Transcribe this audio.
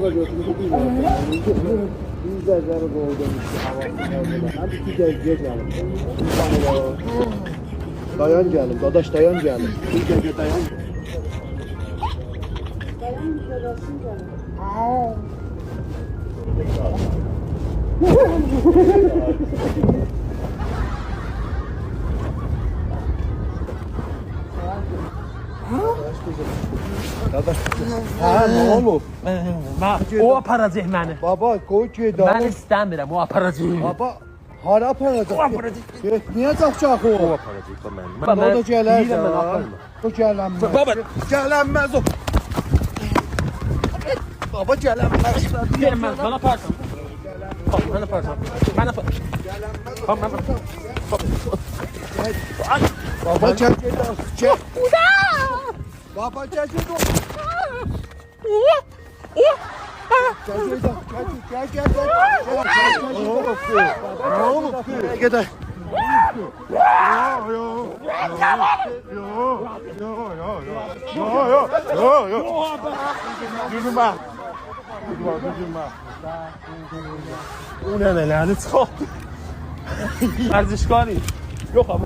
da götürdü bir biz de zarı boğdum hadi bir de gezelim. Dayan gelin, dadaş dayan gelin. Bir gece dayan. Dayan bir şerefsin gelin. Ha, ne olur? O aparacaq məni. Baba, koy ki daha. Mən istəmirəm, o aparacaq. Baba, hara aparacaq? O aparacaq. Niyə çaxacaq o? O aparacaq da mənim. O da gələr. Deyirəm mən aparma. O gələnməz. Baba, Gələnməz o. Baba gələnməz. deyirəm mən aparsam. Mən aparsam. Mən aparsam. Baba gəl. Gəl. Baba gəl. Gel. O nə ləni çıxart. Ərzişkari. Yox abi.